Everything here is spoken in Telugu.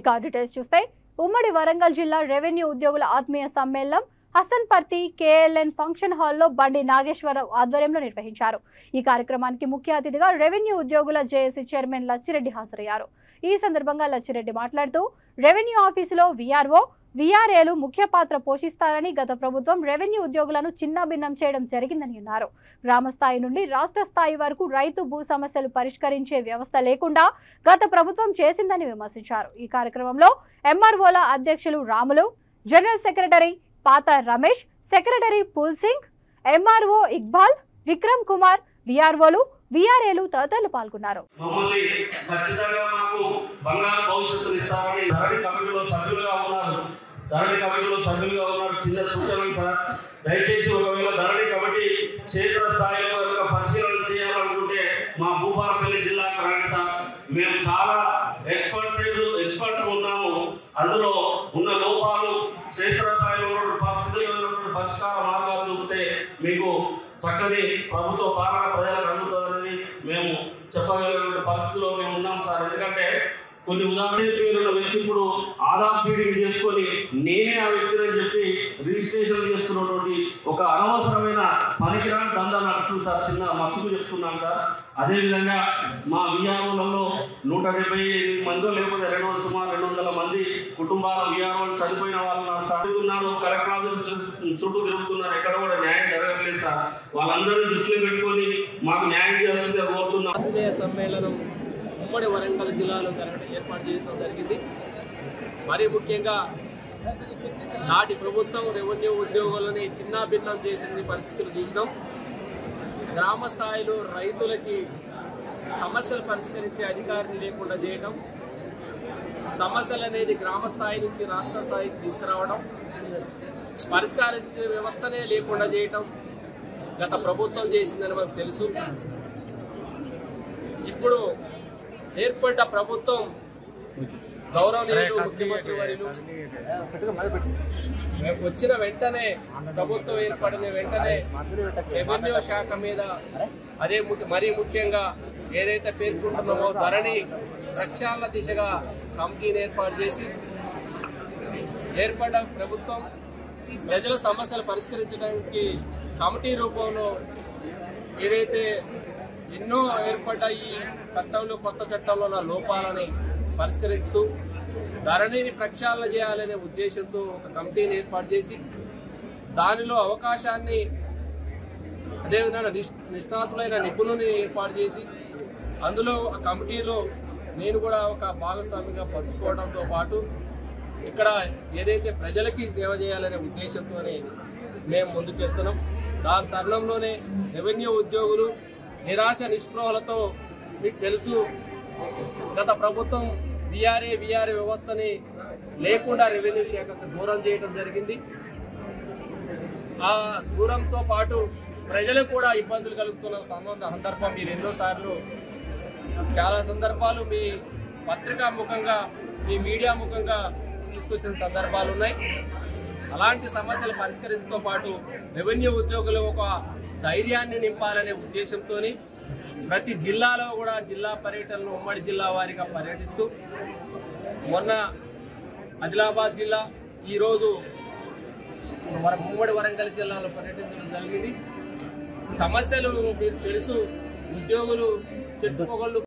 ఇక డీటెయిల్స్ చూస్తే ఉమ్మడి వరంగల్ జిల్లా రెవెన్యూ ఉద్యోగుల ఆత్మీయ సమ్మేళనం హసన్పర్తి కేఎల్ఎన్ ఫంక్షన్ హాల్లో బండి నాగేశ్వరరావు ఆధ్వర్యంలో నిర్వహించారు. ఈ కార్యక్రమానికి ముఖ్య అతిథిగా రెవెన్యూ ఉద్యోగుల జేఏసీ చైర్మన్ లచ్చిరెడ్డి హాజరయ్యారు. ఈ సందర్భంగా లచ్చిరెడ్డి మాట్లాడుతూ రెవెన్యూ ఆఫీసులో వీఆర్ఓ వీఆర్ఏలు ముఖ్య పాత్ర పోషిస్తారని, గత ప్రభుత్వం రెవెన్యూ ఉద్యోగులను చిన్నాభిన్నం చేయడం జరిగిందని అన్నారు. గ్రామ స్థాయి నుండి రాష్ట్ర స్థాయి వరకు రైతు భూ సమస్యలు పరిష్కరించే వ్యవస్థ లేకుండా గత ప్రభుత్వం చేసిందని విమర్శించారు. ఈ కార్యక్రమంలో ఎంఆర్ఓల అధ్యక్షులు రాములు, జనరల్ సెక్రటరీ పాత రమేష్, సెక్రటరీ పూల్ సింగ్, ఎంఆర్ఓ ఇక్బాల్, విక్రమ్ కుమార్, వీఆర్ఓలు వీఆర్ఏలు తదితరులు పాల్గొన్నారు. చిన్న సూచనలు సార్, దయచేసి ఒకవేళ ధరణి కమిటీ క్షేత్ర స్థాయిలో పరిశీలన చేయాలనుకుంటే మా భూపాలపల్లి జిల్లాకు రండి సార్. మేము చాలా ఎక్స్పర్ట్స్ ఉన్నాము. అందులో ఉన్న లోపాలు క్షేత్ర స్థాయిలో పరిస్థితులు పరిష్కార మార్గాలు చూపితే మీకు చక్కని ప్రభుత్వ పాలన ప్రజలకు అందుతుందనేది మేము చెప్పగలిగిన పరిస్థితిలో మేము ఉన్నాం సార్. ఎందుకంటే కొన్ని ఉదాహరణ వ్యక్తి ఇప్పుడు ఆధార్ సీడింగ్ చేసుకొని నేనే ఆ వ్యక్తిని చెప్పి రిజిస్ట్రేషన్ చేస్తున్నటువంటి ఒక అనవసరమైన పనికిరాని దందా నడుస్తుంది సార్. చిన్న మచ్చుకు చెప్తున్నాను సార్. అదేవిధంగా మా విఆర్ఓలలో 178 మంది లేకపోతే సుమారు 200 మంది కుటుంబాల విఆర్ఓలు చనిపోయిన వాళ్ళు సార్ ఉన్నారు. కలెక్టర్ ఆఫీస్ చుట్టూ తిరుగుతున్నారు, ఎక్కడ కూడా న్యాయం జరగట్లేదు సార్. వాళ్ళందరూ దృష్టిలో పెట్టుకొని మాకు న్యాయం చేయాల్సిందే కోరుతున్నాం. సమ్మేళనం ఉమ్మడి వరంగల్ జిల్లాలో ఏర్పాటు చేయడం జరిగింది. మరీ ముఖ్యంగా నాటి ప్రభుత్వం రెవెన్యూ ఉద్యోగులని చిన్నాభిన్నం చేసింది పరిస్థితులు చూసినాం. గ్రామ స్థాయిలో రైతులకి సమస్యలు పరిష్కరించే అధికారిని లేకుండా చేయడం, సమస్యలు అనేది గ్రామ స్థాయి నుంచి రాష్ట్ర స్థాయికి తీసుకురావడం, పరిష్కరించే వ్యవస్థనే లేకుండా చేయటం గత ప్రభుత్వం చేసిందని మనకు తెలుసు. ఇప్పుడు ఏర్పడ్డ ప్రభుత్వం గౌరవనీయులు ముఖ్యమంత్రి వర్యులు వచ్చిన వెంటనే, ప్రభుత్వం ఏర్పడిన వెంటనే రెవెన్యూ శాఖ మీద అదే మరీ ముఖ్యంగా ఏదైతే పేర్కొంటున్నామో ధరణి ప్రక్షాళన దిశగా కమిటీని ఏర్పాటు చేసి ఏర్పడ్డ ప్రభుత్వం ప్రజల సమస్యలు పరిష్కరించడానికి కమిటీ రూపంలో ఏదైతే ఎన్నో ఏర్పడ్డ ఈ చట్టంలో కొత్త చట్టంలో ఉన్న లోపాలని పరిష్కరిస్తూ ధరణిని ప్రక్షాళన చేయాలనే ఉద్దేశంతో ఒక కమిటీని ఏర్పాటు చేసి దానిలో అవకాశాన్ని అదేవిధంగా నిష్ణాతులైన నిపుణుని ఏర్పాటు చేసి అందులో ఆ కమిటీలో నేను కూడా ఒక భాగస్వామిగా పంచుకోవడంతో పాటు ఇక్కడ ఏదైతే ప్రజలకి సేవ చేయాలనే ఉద్దేశంతోనే మేము ముందుకెళ్తున్నాం. దాని తరుణంలోనే రెవెన్యూ ఉద్యోగులు నిరాశ నిస్పృహలతో మీకు తెలుసు గత ప్రభుత్వం వీఆర్ఏ వ్యవస్థని లేకుండా రెవెన్యూ శాఖకు దూరం చేయడం జరిగింది. ఆ దూరంతో పాటు ప్రజలకు కూడా ఇబ్బందులు కలుగుతున్న సందర్భం మీరు ఎన్నోసార్లు చాలా సందర్భాలు మీ పత్రికా ముఖంగా మీ మీడియా ముఖంగా తీసుకొచ్చిన సందర్భాలు ఉన్నాయి. అలాంటి సమస్యలు పరిష్కరించడంతో పాటు రెవెన్యూ ఉద్యోగులు ఒక ధైర్యాన్ని నింపాలనే ఉద్దేశంతో ప్రతి జిల్లాలో కూడా జిల్లా పర్యటనలు ఉమ్మడి జిల్లా వారిగా పర్యటిస్తూ మొన్న ఆదిలాబాద్ జిల్లా, ఈరోజు ఉమ్మడి వరంగల్ జిల్లాలో పర్యటించడం జరిగింది. సమస్యలు మీకు తెలుసు, ఉద్యోగులు చెట్టుకోగళ్ళు